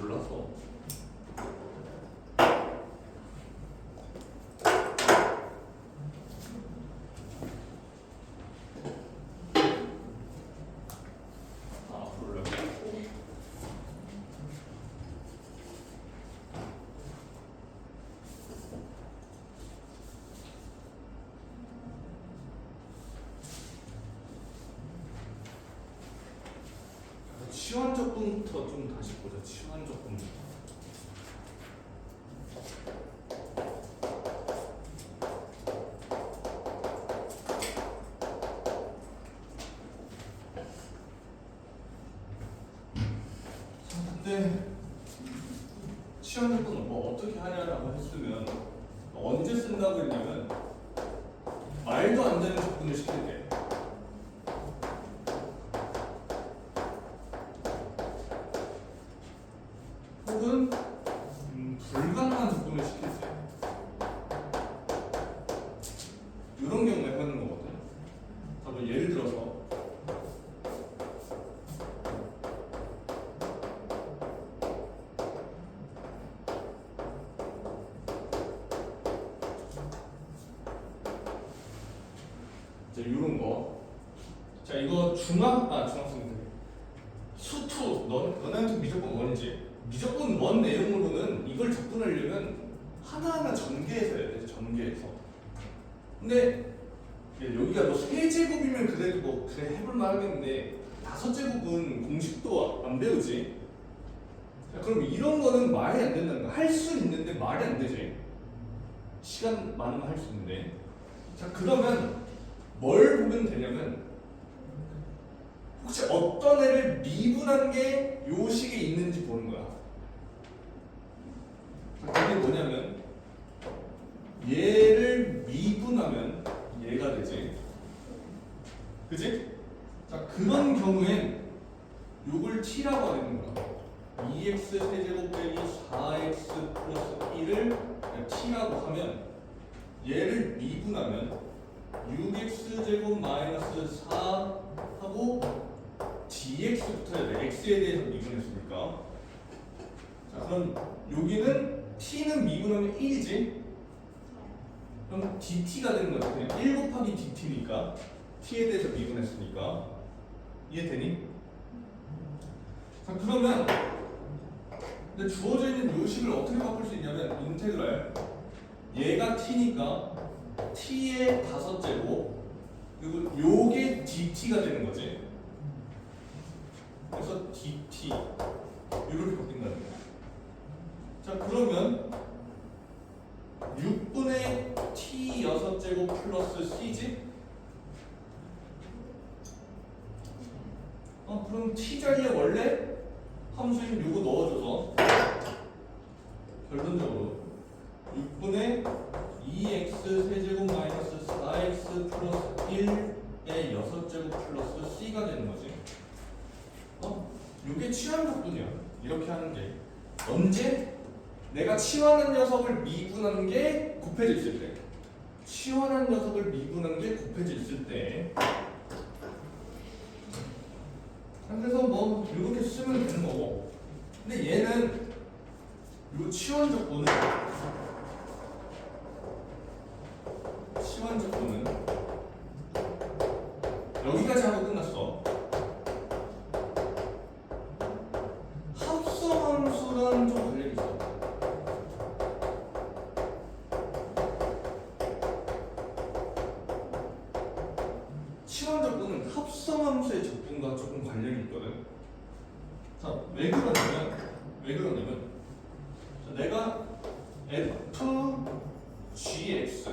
몰라서. 앞으로 이렇게 하고. 치환적분부터 좀 다시 보자. 치환적분부터. 근데 치환적분을 뭐 어떻게 하냐라고 했으면 언제 쓴다고 했냐면 말도 안 되는 적분을 시킬 때. 혹은 불가능한 적분을 시킬 때 이런 경우에 하는 거거든. 뭐 예를 들어서 이런 거. 자, 이거 중학생들 수투 너네한테 무조건 원이지. 무조건 원 내용으로는 이걸 접근하려면 하나하나 전개해서 해야 돼. 전개해서. 근데 여기가 뭐 3제곱이면 그래도 뭐 그래 해볼만 하겠는데 5제곱은 공식도 안 배우지. 자, 그럼 이런 거는 말이 안 된다는 거야. 할 수 있는데 말이 안 되지. 시간 많으면 할 수 있는데. 자, 그러면 뭘 보면 되냐면 혹시 어떤 애를 미분한 게 요 식에 있는지 보는 거야. 그게 뭐냐면 얘를 미분하면 얘가 되지. 그치? 자, 그런 경우엔 요걸 t라고 하는 거야. 2x 세제곱 빼기 4x 플러스 1을 t라고 하면 얘를 미분하면 6x제곱 마이너스 4 하고 dx부터 해야 돼. x에 대해서 미분했으니까. 자, 그럼 여기는 t는 미분하면 1이지. 그럼 dt가 되는 거지. 그냥 1 곱하기 dt니까 t에 대해서 미분했으니까. 이해되니? 자, 그러면 근데 주어져 있는 요 식을 어떻게 바꿀 수 있냐면 인테그랄 얘가 t니까 t의 5제곱 그리고 요게 dt가 되는 거지. 그래서 dt 이렇게 바뀐다는 거야. 자, 그러면 6분의 t 6제곱 플러스 c지? 그럼 t 자리에 원래 함수인 요거 넣어줘서 결론적으로 6분의 2x 세제곱 마이너스 4x 플러스 1의 6제곱 플러스 c가 되는 거지. 이게 치환적분이야. 이렇게 하는 게 언제? 내가 치환한 녀석을 미분한 게 곱해져 있을 때. 치환한 녀석을 미분한 게 곱해져 있을 때. 그래서 뭐 이렇게 쓰면 되는 거고. 근데 얘는 요 치환적분은 여기까지 하고 끝났어. 합성함수랑 좀 관련이 있어. 치환적분은 합성함수의 적분과 조금 관련이 있거든. 자, 왜 그러냐면 자, 내가 fgx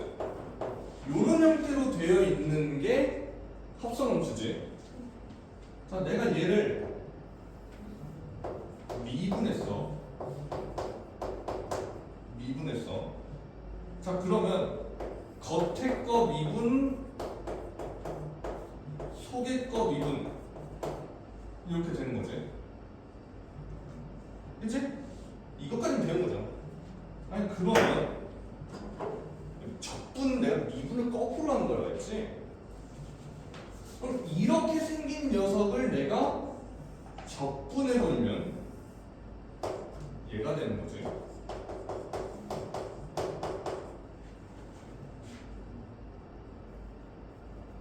요런 형태로 되어 있는 게 합성함수지. 자, 내가 얘를 미분했어. 자, 그러면 겉에 거 미분, 속에 거 미분 이렇게 되는 거지. 그치? 이것까지 배운 거잖아. 아니, 그러면 적분 내가 미분을 거꾸로 하는 거라 했지. 그럼 이렇게 생긴 녀석을 내가 적분해버리면 얘가 되는 거지.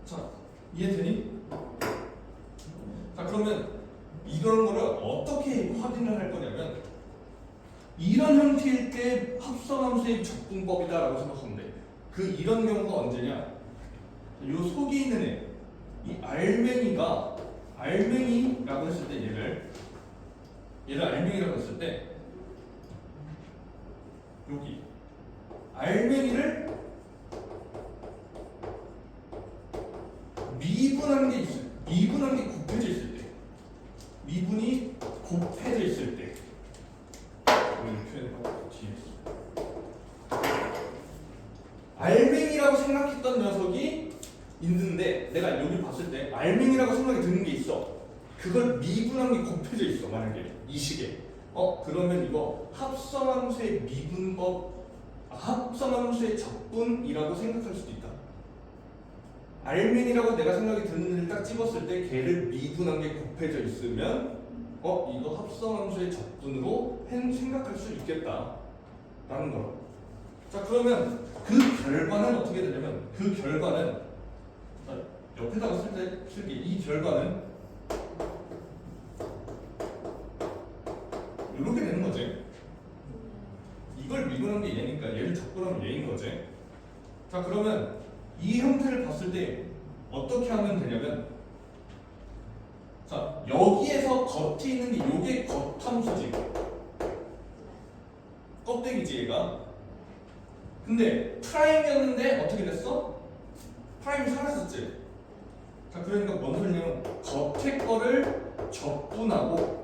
자, 이해되니? 자, 그러면 이런 거를 어떻게 확인을 할 거냐면 이런 형태일 때 합성함수의 적분법이다라고 생각하면 돼. 그 이런 경우가 언제냐? 요 속에 있는 애, 이 알맹이라고 했을 때 얘를 알맹이라고 했을 때 여기 알맹이를 미분한 게 곱해져 있을 때, 미분이 곱해져 있을 때, 알맹이라고 생각했던 녀석이 있는데 내가 여기 봤을 때 알맹이라고 생각이 드는 게 있어. 그걸 미분한 게 곱해져 있어. 만약에 이 식에 그러면 이거 합성함수의 미분법, 합성함수의 적분이라고 생각할 수도 있다. 알맹이라고 내가 생각이 드는 애를 딱 집었을 때 걔를 미분한 게 곱해져 있으면 이거 합성함수의 적분으로 생각할 수 있겠다 라는 거라. 자, 그러면 그 결과는 어떻게 되냐면 그 결과는 옆에다가 쓸게. 이 결과는 이렇게 되는 거지. 이걸 미분한 게 얘니까 얘를 적분하면 얘인 거지. 자, 그러면 이 형태를 봤을 때 어떻게 하면 되냐면, 자, 여기에서 겉에 있는 게 요게 겉함수지, 껍데기지 얘가. 근데 프라임이었는데 어떻게 됐어? 프라임이 사라졌지. 자, 그러니까 뭔 소리냐면 겉에 거를 적분하고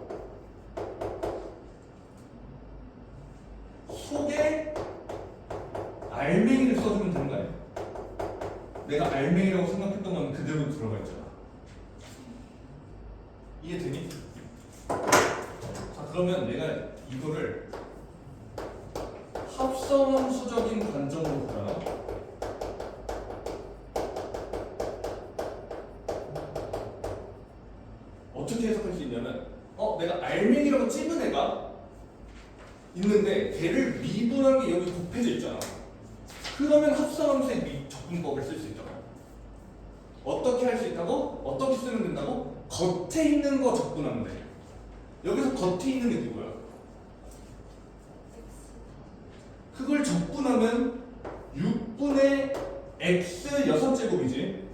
속에 알맹이를 써주면 되는 거 아니야? 내가 알맹이라고 생각했던 건 그대로 들어가 있잖아. 이해되니? 자, 그러면 내가 이거를 합성함수적인 관점으로 보자. 어떻게 해석할 수 있냐면 내가 알맹이라고 찝은 애가 있는데 걔를 미분한 게 여기 곱해져 있잖아. 그러면 합성함수의 적분법을 쓸 수 있잖아. 어떻게 할 수 있다고? 어떻게 쓰면 된다고? 겉에 있는 거 적분하면 돼. 여기서 겉에 있는 게 누구야? 그걸 적분하면 6분의 x 6제곱이지.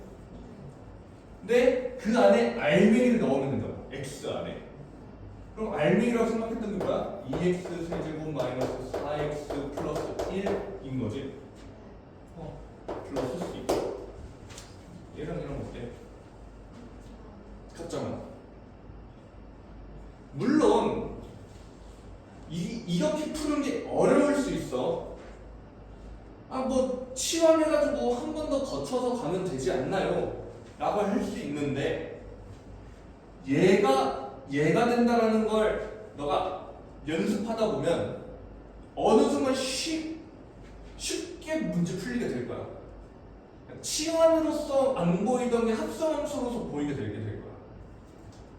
근데 그 안에 알맹이를 넣으면 된다고. x 안에. 그럼 알맹이라고 생각했던 게 뭐야? 2x 세제곱 마이너스 4x 플러스 1인 거지. 플러스 C. 얘랑 어때? 같잖아. 물론 이렇게 푸는 게 어려울 수 있어. 뭐 치환해가지고 한 번 더 거쳐서 가면 되지 않나요? 라고 할 수 있는데 얘가 된다라는 걸 너가 연습하다 보면 어느 순간 쉽게 문제 풀리게 될 거야. 치환으로서 안 보이던 게 합성함수로서 보이게 될 거야.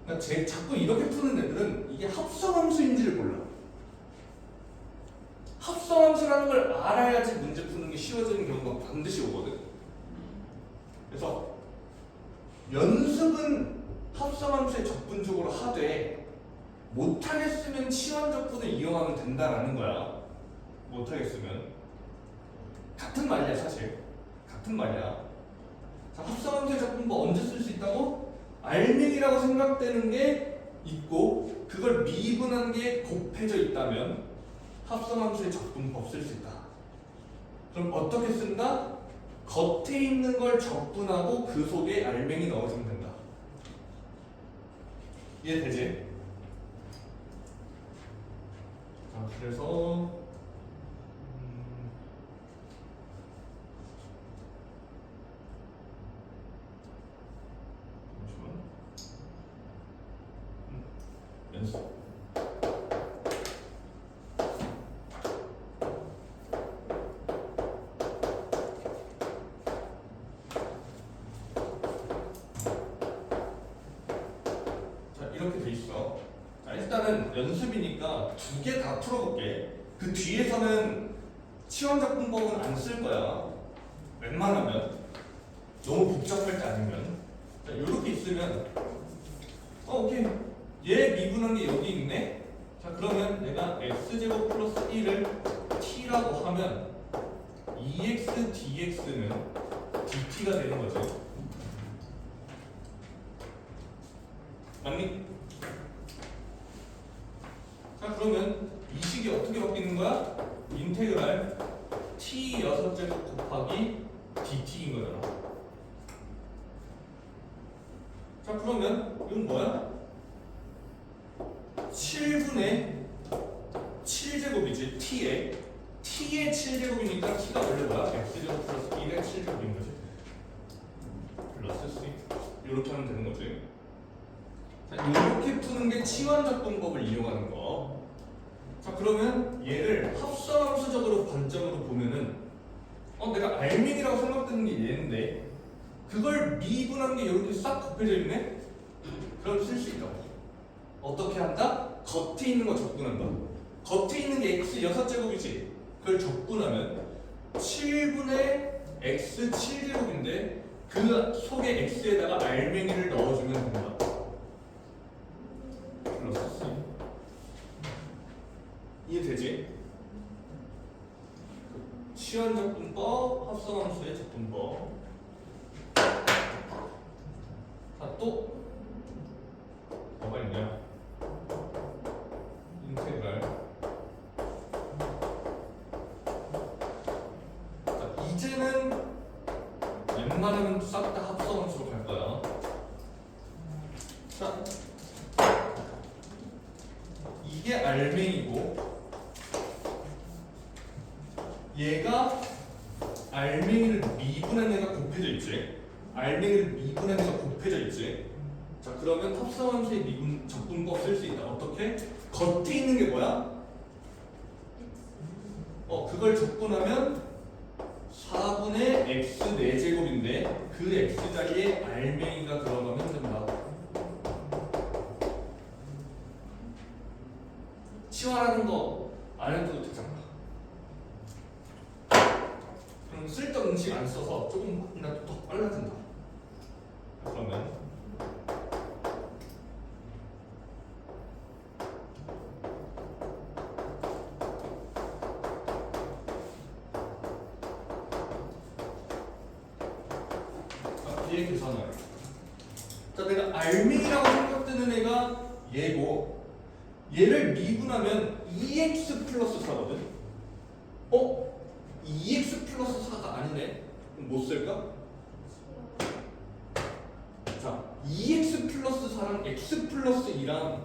그러니까 자꾸 이렇게 푸는 애들은 이게 합성함수인지를 몰라. 합성함수라는 걸 알아야지 문제 푸는 게 쉬워지는 경우가 반드시 오거든. 그래서 연습은 합성함수의 적분적으로 하되 못하겠으면 치환적분을 이용하면 된다라는 거야. 못하겠으면 같은 말이야. 사실 같은 말이야. 자, 합성함수의 적분법 언제 쓸 수 있다고? 알맹이라고 생각되는 게 있고 그걸 미분한 게 곱해져 있다면 합성함수의 적분법 쓸 수 있다. 그럼 어떻게 쓴다? 겉에 있는 걸 적분하고 그 속에 알맹이 넣어주면 된다. 이해되지? 자, 그래서 잠시만. 연습. 이렇게 돼 있어. 자, 일단은 연습이니까 두 개 다 풀어볼게. 그 뒤에서는 치환적분법은 안 쓸 거야. 웬만하면 너무 복잡할 때 아니면. 자, 이렇게 있으면 오케이. 얘 미분한 게 여기 있네. 자, 그러면 내가 x제곱 플러스 1을 t라고 하면 2x dx는 dt가 되는 거지. 맞니? 자, 그러면 이 식이 어떻게 바뀌는 거야? 인테그랄 t 6제곱 곱하기 dt인 거잖아. 자, 그러면 이건 뭐야? 7분의 7제곱이지. t의 7제곱이니까 t가 원래 뭐야? x제곱 플러스 1의 7제곱인 거지. 플러스 c 이렇게 하면 되는 거지. 자, 이렇게 푸는 게 치환적분법을 이용하는 거. 자, 그러면 얘를 합성함수적으로 관점으로 보면은 내가 알맹이라고 생각되는 게 얘인데 그걸 미분한 게 이렇게 싹 곱해져 있네? 그럼 쓸 수 있다고. 어떻게 한다? 겉에 있는 거 적분한다. 겉에 있는 게 x 6제곱이지. 그걸 적분하면 7분의 x 7제곱인데 그 속에 x에다가 알맹이를 넣어주면 된다. 플러스 c. 이해되지? 치환적분법, 합성함수의 적분법. 또 뭐가 있냐? 인테그랄. 자, 이제는 웬만하면 싹 다 합성함수로 갈 거야. 자, 이게 알맹이고 얘가 알맹이를 미분한 애가 곱해져 있지. 알맹이를 미분한 애가 곱해져 있지. 자, 그러면 합성함수의 미분 적분법 쓸 수 있다. 어떻게? 겉에 있는 게 뭐야? 그걸 적분하면 4분의 x 4제곱인데 그 x 자리에 알맹이가 들어가면 된다. 치환하는 거 안 해도 되잖아. 그럼 쓸데없는 음식 안 써서 조금이라도 더 빨라진다. 그러면 얘 계산을. 자, 내가 알맹이라고 생각되는 애가 얘고 얘를 미분하면 2x 플러스 4거든. 2x 플러스 4가 아니네. 그럼 뭐 쓸까? 자, 2x 플러스 4랑 x 플러스 2랑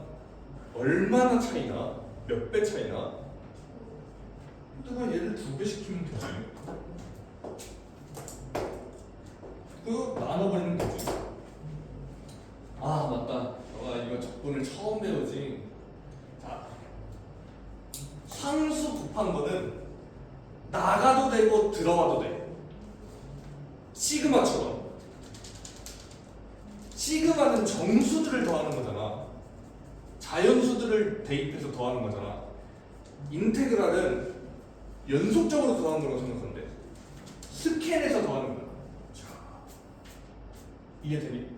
얼마나 차이나? 몇 배 차이나? 내가 얘를 2배 시키면 되지. 나눠버리면 되지. 아, 맞다. 너가 이거 적분을 처음 배우지. 자, 상수 곱한 거는 나가도 되고 들어가도 돼. 시그마처럼. 시그마는 정수들을 더하는 거잖아. 자연수들을 대입해서 더하는 거잖아. 인테그랄은 연속적으로 더하는 거라고 생각하면 돼. 스캔해서 더하는 거야. 자, 이해되니?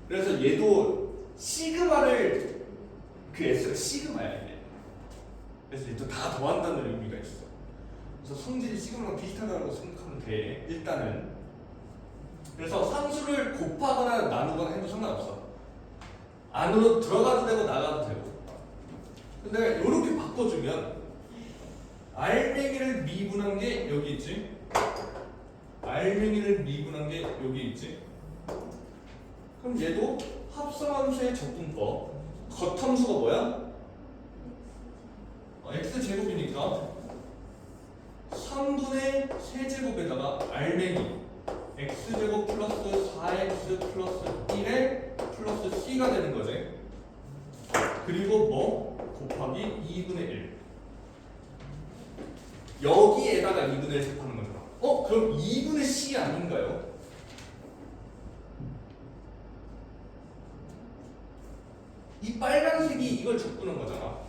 그래서 얘도 시그마를 그 S가 시그마야 이게. 그래서 얘도 다 더한다는 의미가 있어. 그래서 성질이 시그마랑 비슷하다고 생각하면 돼. 일단은. 그래서 상수를 곱하거나 나누거나 해도 상관없어. 안으로 들어가도 되고 나가도 되고. 근데 이렇게 바꿔주면 알맹이를 미분한 게 여기 있지. 알맹이를 미분한 게 여기 있지. 그럼 얘도 합성함수의 적분법. 겉함수가 뭐야? x제곱이니까 3분의 세제곱에다가 알맹이 x제곱 플러스 4x 플러스 1에 플러스 c가 되는 거지. 그리고 뭐? 곱하기 2분의 1. 여기에다가 2분의 1 곱하는 거잖아. 그럼 2분의 c 아닌가요? 이 빨간색이 이걸 적분한 거잖아.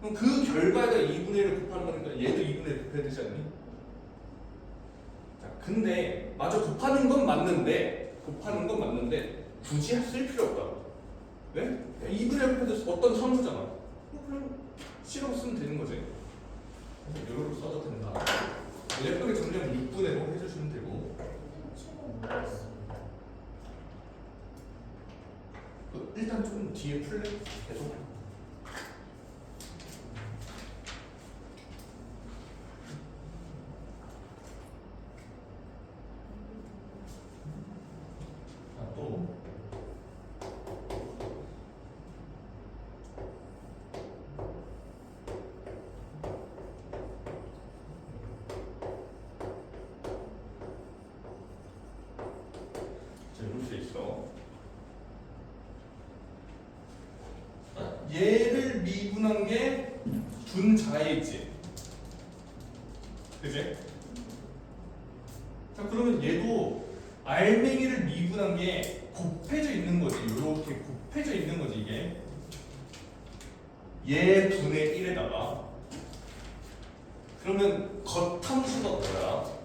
그럼 그 결과에다 2분의 1을 곱하는 거니까 얘도 2분의 1 곱해야 되지 않니? 자, 근데 맞아 곱하는 건 맞는데 굳이 쓸 필요 없다. 왜? 2분의 1 곱해도 어떤 선수잖아. 그럼 C라고 쓰면 되는 거지. 그래서 이거로 써도 된다. 예쁘게 정리하면 6분의 1로 해주시면 되고. 일단 좀 뒤에 풀래? 계속. 또. 자, 이럴 수 있어. 얘를 미분한 게 분자에 있지. 그지? 자, 그러면 얘도 알맹이를 미분한 게 곱해져 있는 거지. 이렇게 곱해져 있는 거지, 이게. 얘 분의 1에다가. 그러면 겉함수가 뭐야?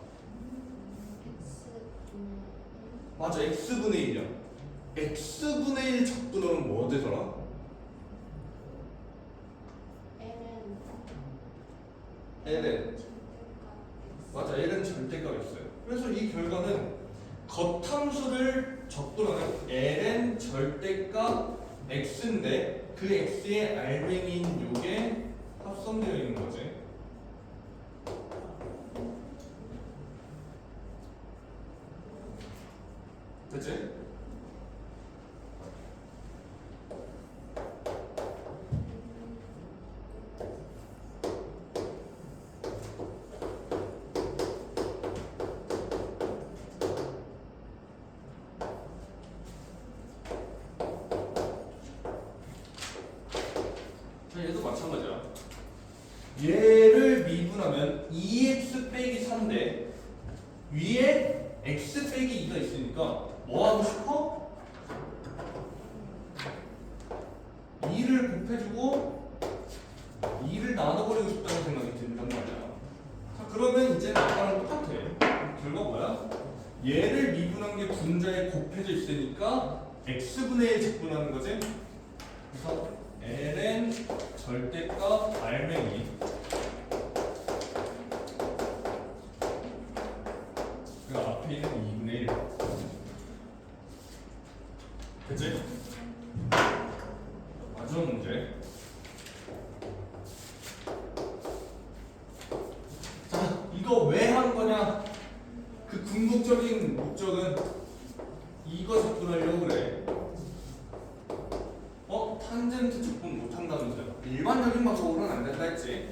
맞아, x분의 1이야. x분의 1 적분하면 뭐 되더라? ln. 맞아, ln 절대값이 있어요. 그래서 이 결과는 겉함수를 적분하는 ln 절대값 x인데 그 x의 알맹이인 요게 합성되어 있는 거지. 됐지? 얘도 마찬가지야. 얘를 미분하면 2x 빼기 4인데 위에 x 빼기 2가 있으니까 뭐 하고 싶어? 2를 곱해주고 2를 나눠버리고 싶다는 생각이 든단 말이야. 자, 그러면 이제 아까랑 똑같아. 결과 뭐야? 얘를 미분한 게 분자에 곱해져 있으니까 x분의 1 적분하는 거지. 그래서 ln 절대값 알맹이 그 앞에 있는 2분의 1 그치? 마지막 문제. 자, 이거 왜 한 거냐? 그 궁극적인 목적은 이거 접근하려고 그래. 탄젠트 접근 못한다면서요. 일반적인 방법으로는 안 된다 했지.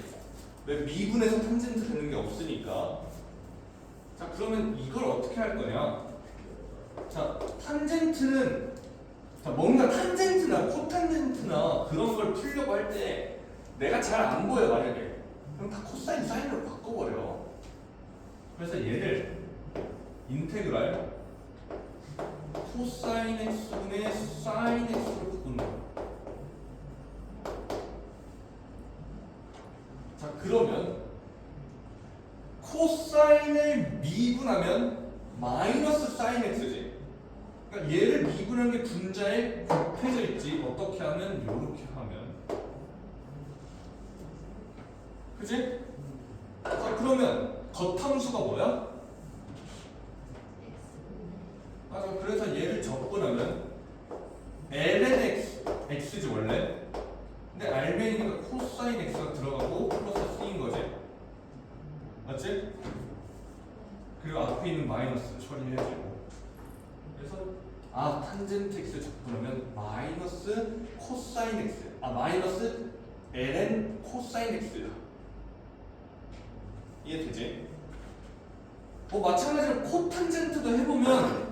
왜? 미분에서 탄젠트 되는 게 없으니까. 자, 그러면 이걸 어떻게 할 거냐? 자, 탄젠트는 자, 뭔가 탄젠트나 코탄젠트나 그런 걸 풀려고 할 때 내가 잘 안 보여 만약에. 그럼 다 코사인 사인으로 바꿔버려. 그래서 얘를 인테그랄 코사인 x분의 사인 x로 바꾸는 거야. 자, 그러면 코사인을 미분하면 마이너스 사인 x지. 그러니까 얘를 미분한 게 분자에 곱해져 있지. 어떻게 하면? 이렇게 하면. 그지? 자, 그러면 겉함수가 뭐야? 맞아. 그래서 얘를 적분하면 ln x지 원래. 근데 알맹이니까 코사인 x가 들어가고 플러스 c인 거지. 맞지? 그리고 앞에 있는 마이너스 처리해주고. 그래서 탄젠트 x 적분하면 마이너스 코사인 x 마이너스 ln 코사인 x 이해되지? 마찬가지로 코탄젠트도 해보면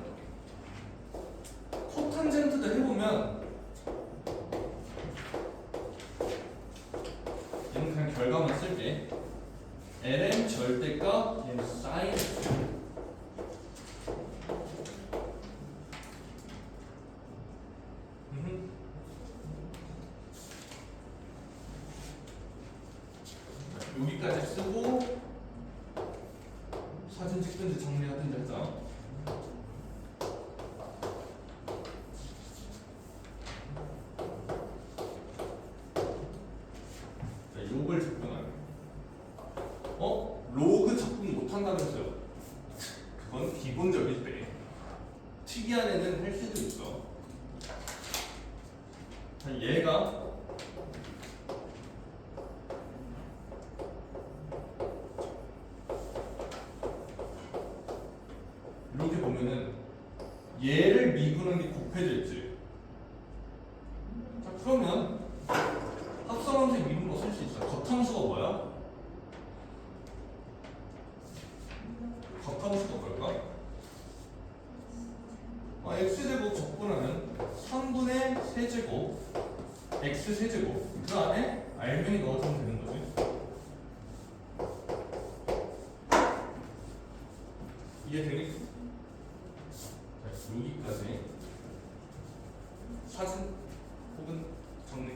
얘는 그냥 결과만 쓸게. ln 절대값 얘는 사인 어쨌든지 정리하든지 하자. 자, 요걸 접근하래. 로그 접근 못한다면서요? 그건 기본적일 때. 특이한 애는 할 수도 있어. 자, 얘가 이렇게 보면은 얘를 미분한 게 곱해져 있지. 자, 그러면 합성함수의 미분도 쓸 수 있어. 겉함수가 뭐야? 겉함수가 뭘까? x제곱 적분하면 3분의 세제곱 x 세제곱 그 안에 알맹이 넣어주면 되는 거지. 이해되니? 자, 여기까지 사진 혹은 정리.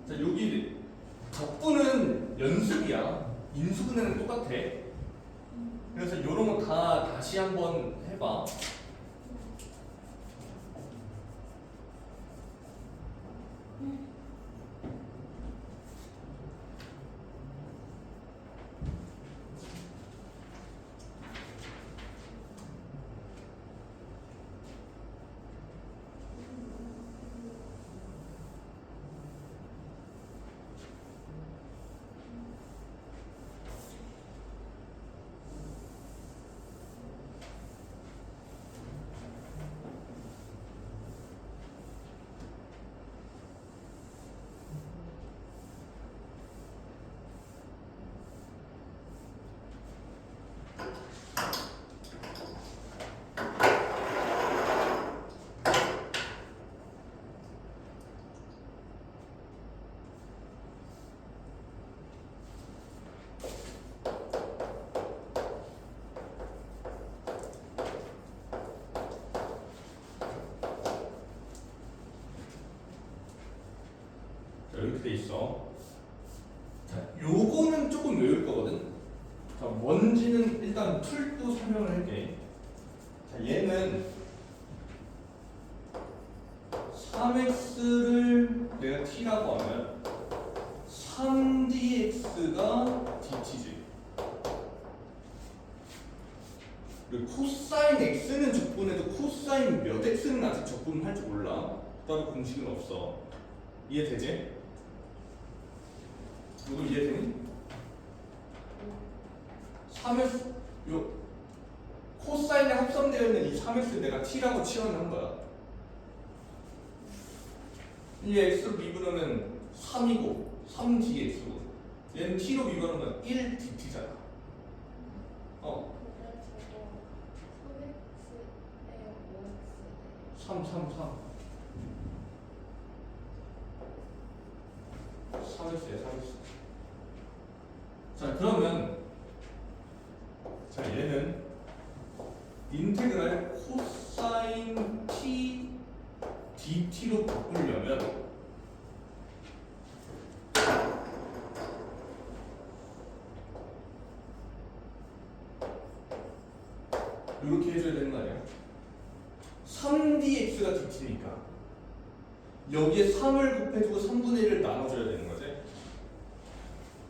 자, 여기 적분은 연습이야. 인수분해는 똑같아. 그래서 이런 거 다 다시 한번 해봐. 이렇게 돼 있어. 자, 요거는 조금 외울 거거든. 자, 뭔지는 일단 툴도 설명을 할게. 자, 얘는 3x를 내가 t라고 하면 3dx가 dt지. 그리고 코사인 x는 적분해도 코사인 몇 x는 아직 적분할 줄 몰라. 따로 공식은 없어. 이해되지? 이거 이해되니? 3x 요 코사인에 합성되어 있는 이 3x 내가 t라고 치환한 거야. 이 x로 미분하면 3이고 3dx고 얘는 t로 미분하면 1dt잖아. 3 3x에 3x. 자, 그러면 자, 얘는 인테그랄 코사인 t dt로 바꾸려면 이렇게 해줘야 되는 거 아니야? 3dx가 dt니까 여기에 3을 곱해주고 3분의 1을 나눠줘야 되는 거지.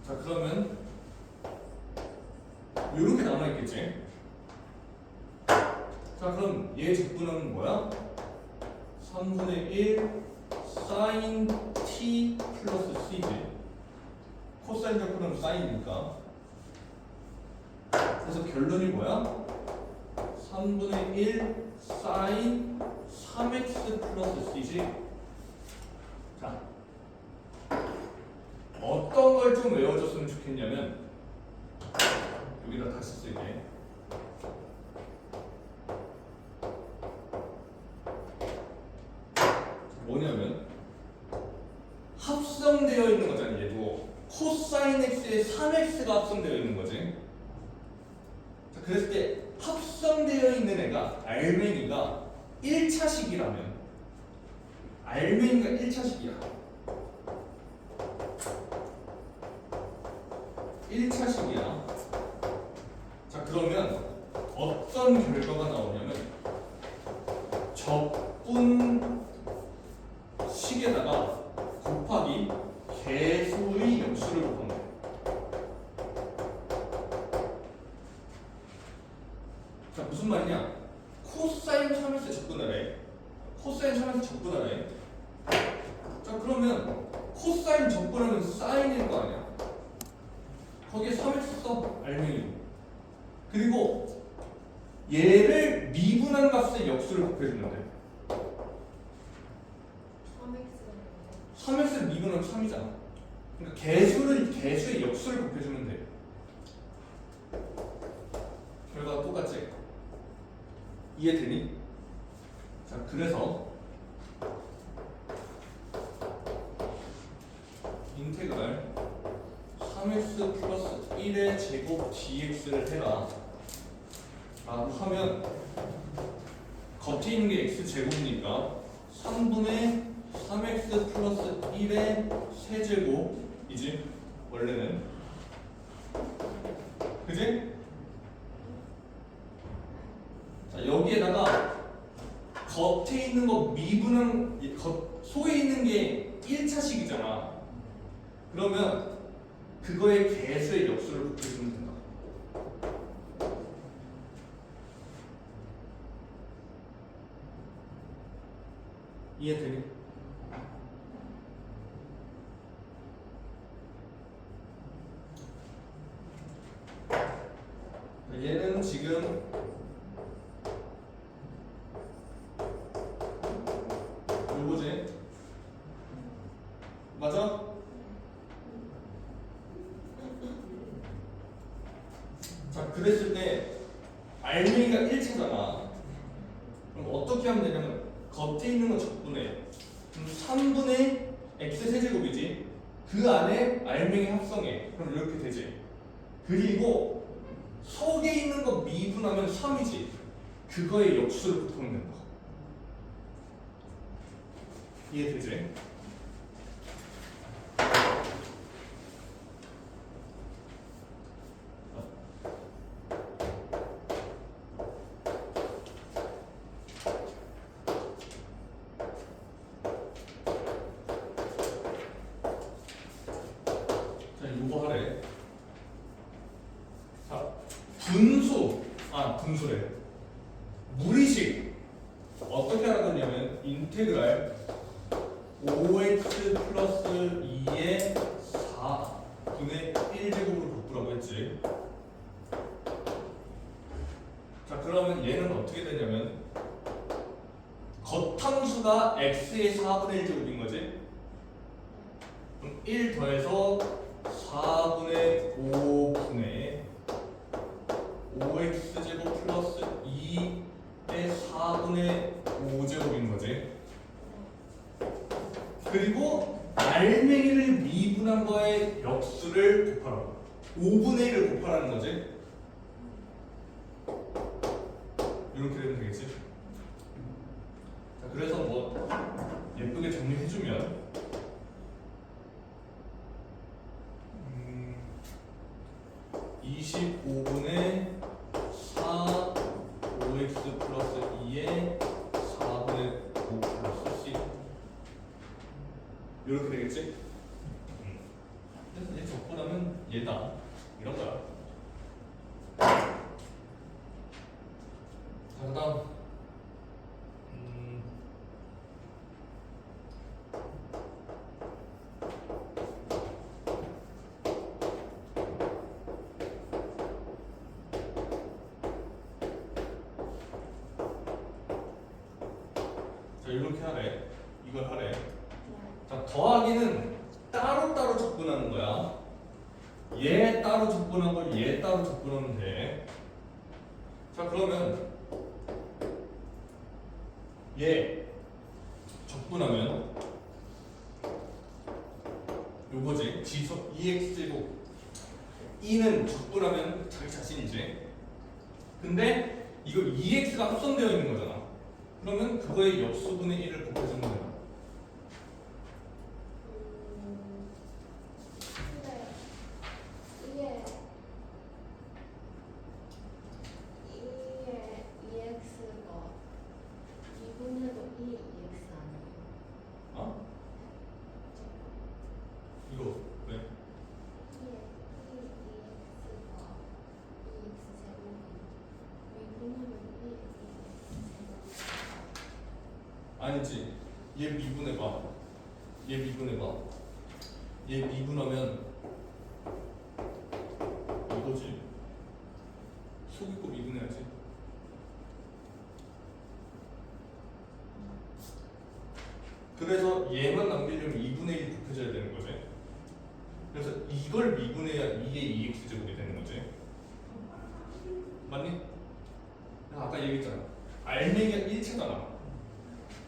자, 그러면 이렇게 남아있겠지. 자, 그럼 얘 적분하면 뭐야? 3분의 1 사인 t 플러스 c지. 코사인 적분하면 사인이니까. 그래서 결론이 뭐야? 3분의 1 사인 3x 플러스 c지. 자, 어떤 걸 좀 외워줬으면 좋겠냐면 여기다 다시 쓸게. 뭐냐면 합성되어 있는 거잖아. 얘도 코사인 x에 3x가 합성되어 있는 거지. 자, 그랬을 때 합성되어 있는 애가 알맹이가 1차식이라면 알맹이가 1차식이야. 1차식이야. 그러면 어떤 결과가 나오냐면 적분 식에다가 곱하기 개수의 역수를 곱하면 돼. 자, 무슨 말이냐? 코사인 3x 적분하래. 코사인 3x 적분하래. 자, 그러면 코사인 적분하면 사인일 거 아니야? 거기에 3x 써, 알맹이. 그리고 얘를 미분한 값의 역수를 곱해주면 돼. 3x를 미분하면 3이잖아. 그러니까 개수의 역수를 곱해주면 돼. 결과가 똑같지? 이해되니? 자, 그래서 인테그랄 3x 플러스 1의 제곱 dx를 해라 라고 하면 겉에 있는 게 x제곱이니까 3분의 3x 플러스 1의 세제곱이지 원래는. 그지? 자, 여기에다가 겉에 있는 거 미분한 속에 있는 게 1차식이잖아. 그러면 그거의 개수의 역수를 곱해주면 된다. 이해되니? 얘는 지금 요거지? 맞아? 자, 그랬을 때 알맹이가 1차잖아. 그럼 어떻게 하면 되냐면 겉에 있는 거 적분해. 그럼 3분의 x 세제곱이지. 그 안에 알맹이 합성해. 그럼 이렇게 되지. 그리고 속에 있는 거 미분하면 3이지. 그거의 역수를 곱하면 된다. 이해되지? 요거 하래. 자, 분수래. 무리식 어떻게 하라고 했냐면 인테그랄 5x 플러스 2의 4분의 1제곱으로 바꾸라고 했지. 자, 그러면 얘는 어떻게 되냐면 겉함수가 x의 4분의 1제곱인 거지. 그럼 1 더해서 4분의 5분의 5x제곱 플러스 2의 4분의 5제곱인 거지. 그리고 알맹이를 미분한 거에 역수를 곱하라고. 5분의 1을 곱하라는 거지. 이렇게 되면 되겠지. 자, 그래서 뭐 예쁘게 정리해주면 25분의 4 5x 플러스 2의 4분의 5 플러스 10 이렇게 되겠지? 그래서 얘 적분하면 얘다 이런 거야. 자, 그다음 자, 이렇게 하래. 이걸 하래. 자, 더하기는 따로따로 적분하는 거야. 얘 따로 적분하고 얘 따로 적분하면 돼. 자, 그러면 얘 적분하면 요거지. 지속 2x제곱 2는 적분하면 자기 자신이지. 근데 이거 2x가 합성되어 있는 거잖아. 그러면 그거의 역수분의 1을 곱해주는 거야. 근데 이게 아니지. 얘 미분해봐. 얘 미분해봐. 얘 미분하면 이거지. 속 있고 미분해야지. 그래서 얘만 남기려면 2분의 1 곱해져야 되는 거지. 그래서 이걸 미분해야 이게 2x제곱이 되는 거지. 맞니? 아까 얘기했잖아. 알맹이가 1차잖아.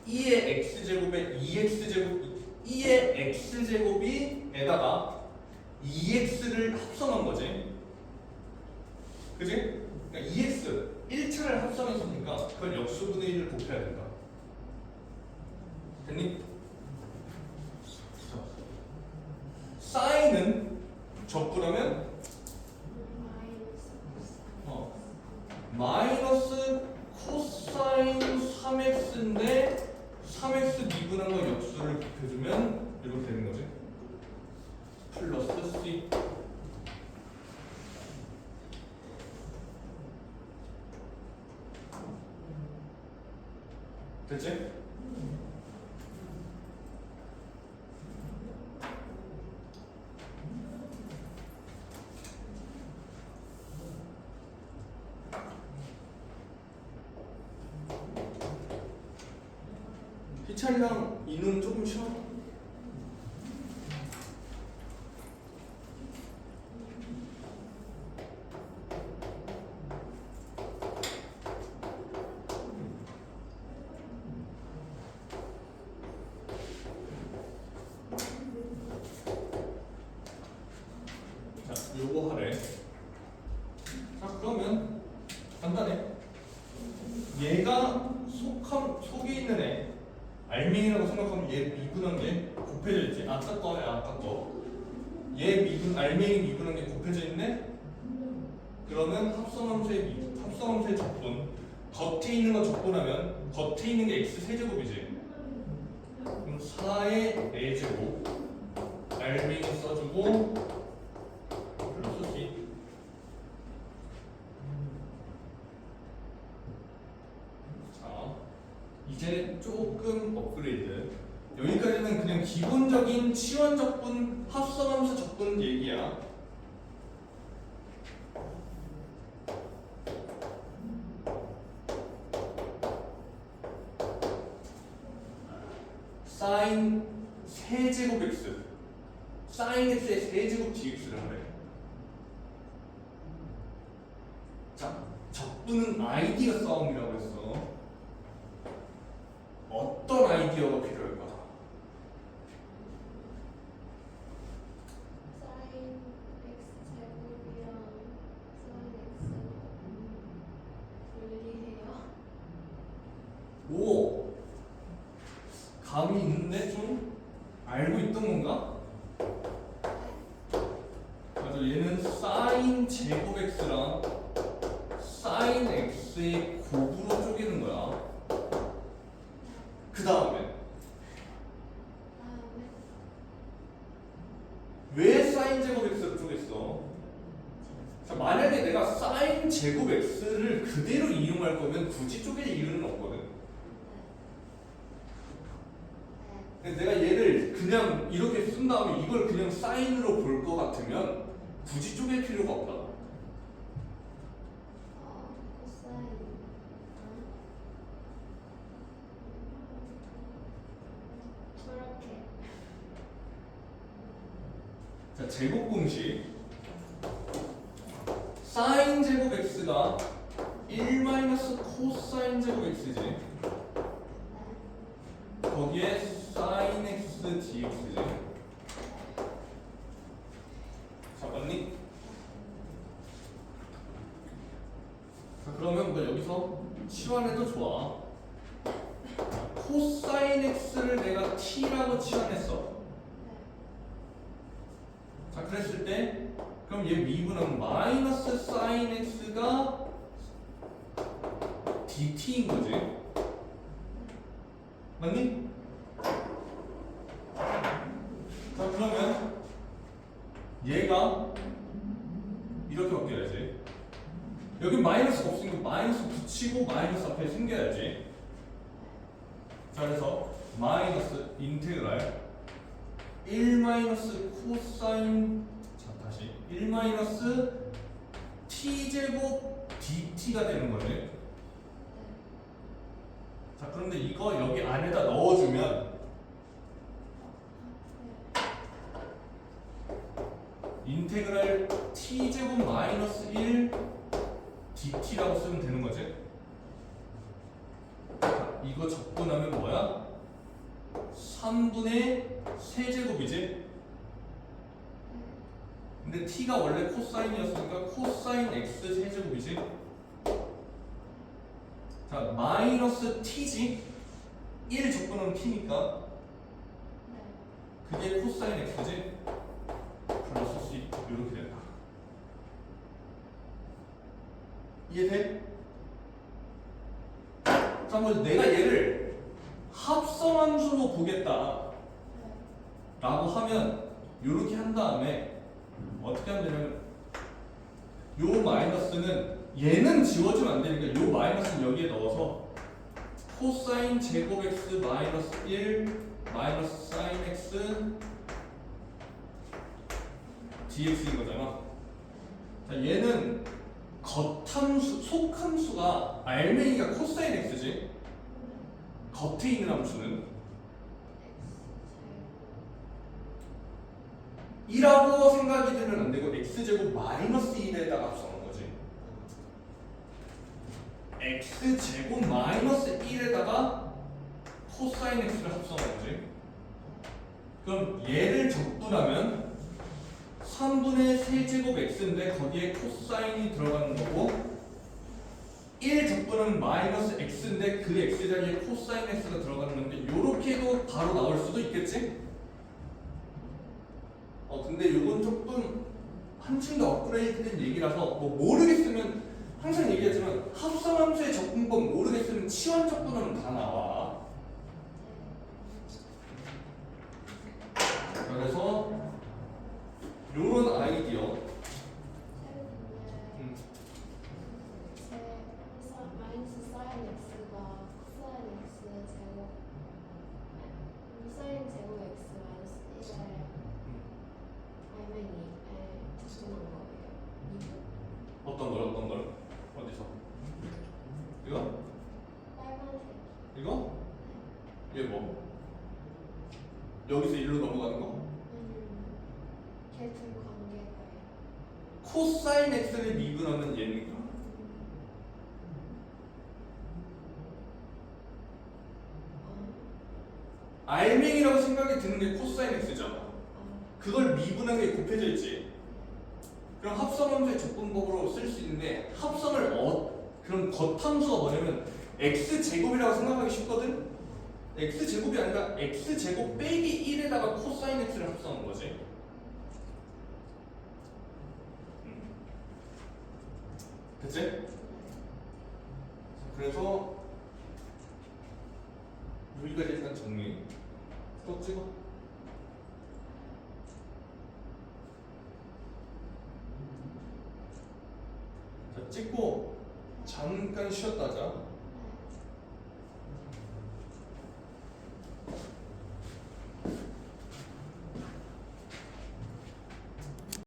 2의 x제곱에 2의 x제곱이에다가 2x를 합성한 거지. 그지? 그러니까 2x 1차를 합성했으니까 그걸 역수분의 1을 곱해야 된다. 됐니? 사인은 적분하면 마이너스 코사인 3x인데 3x 미분한 거 역수를 곱해주면 이렇게 되는 거지. 플러스 c. 됐지? 희찬이랑 이는 조금 쉬워. 자, 요거 하래. 자, 그러면 간단해. 얘가 속에 있는 애 알맹이라고 생각하면 얘 미분한 게 곱해져 있지. 아까 거야, 아까 거. 얘 알맹이 미분한 게 곱해져 있네. 그러면 합성함수의 적분. 겉에 있는 거 적분하면 겉에 있는 게 x 세제곱이지. 그럼 4의 4제곱 알맹이 써주고 플러스 c. 자, 이제 조금 업그레이드. 여기까지는 그냥 기본적인 치환 적분, 합성함수 적분 얘기야. 사인 세제곱 x, 사인 x의 세제곱 dx를 하래. 자, 적분은 아이디어 싸움이라고 했어. 어떤 아이디어가 필요할까? 사인 x 제곱이랑 사인 x 분리해요. 오! 감이 있는데 좀 알고 있던 건가? 맞아, 얘는 사인 제곱 x랑 사인 x의 곱으로 쪼개는 거야. 그 다음에 왜 사인 제곱 x를 쪼갰어? 자, 만약에 내가 사인 제곱 x를 그대로 이용할 거면 굳이 쪼갤 이유는 없거든. 근데 내가 얘를 그냥 이렇게 쓴 다음에 이걸 그냥 사인으로 볼 것 같으면 굳이 쪼갤 필요가 없다. 코사인. 저렇게. 자, 제곱 공식. 사인 제곱 x가 1 마이너스 코사인 제곱 x지. 거기에 사인 x dx지. 잡았니? 자, 그러면 뭐 여기서 치환해도 좋아. 코사인 x를 내가 t라고 치환했어. 자, 그랬을 때 그럼 얘 미분은 마이너스 사인 x가 dt인 거지. 맞니? 자, 그러면 얘가 이렇게 바뀌어야지. 여기 마이너스가 없으니까 마이너스 붙이고 마이너스 앞에 숨겨야지. 자, 자, 그래서 마이너스 인테그랄 1 마이너스 코사인, 자 다시 1 마이너스 t제곱 dt가 되는 거네. 네. 자, 그런데 이거 여기 안에다 넣어주면 인테그랄 t제곱 마이너스 1 dt라고 쓰면 되는 거지. 자, 이거 적분하면 뭐야? 3분의 세제곱이지. 근데 t가 원래 코사인이었으니까 코사인 x 세제곱이지. 자, 마이너스 t지. 1 적분하면 t니까 그게 코사인 x지. 플러스 c 이렇게 된다. 이해돼? 자, 뭐 내가 얘를 합성함수로 보겠다 라고 하면 이렇게 한 다음에 어떻게 하면 되냐면 요 마이너스는 얘는 지워주면 안 되니까 요 마이너스는 여기에 넣어서 코사인 제곱 x 마이너스 1 마이너스 사인 x dx인 거잖아. 자, 얘는 겉함수, 속함수가 알맹이가 코사인 x지. 겉에 있는 함수는 1라고 생각이 들면 안 되고 x제곱 마이너스 1에다가 합성하는 거지. x제곱 마이너스 1에다가 코사인 x를 합성하는 거지. 그럼 얘를 적분하면 3분의 세제곱 x인데 거기에 코사인이 들어가는 거고 1 적분은 마이너스 x인데 그 x 자리에 코사인 x가 들어가는 건데 요렇게도 바로 나올 수도 있겠지? 근데 요건 조금 한층 더 업그레이드된 얘기라서 뭐 모르겠으면 항상 얘기하지만 합성함수의 적분법 모르겠으면 치환 적분하면 다 나와. 그래서 요런 아이디어 마이너스 사인 x가 코사인 x 제곱 사인 제곱 x 마이너스 1에 알맹이에 적분한 거예요. 어떤 걸 어디서 이거 빨간색. 이거 이게 뭐 여기서 일로 넘어가는 거 걔둘 관계가요. 코사인 x를 미분하면 얘니까 알맹이라고 생각이 드는 게 코사인 x잖아. 그걸 미분한 게 곱해져 있지. 그럼 합성함수의 적분법으로 쓸 수 있는데 합성을 그럼 겉함수가 뭐냐면 x제곱이라고 생각하기 쉽거든. x제곱이 아니라 x제곱 빼기 1에다가 코사인 x를 합성한 거지. 됐지? 그래서 여기까지 일단 정리. 또 찍어. 자, 찍고 잠깐 쉬었다 하자.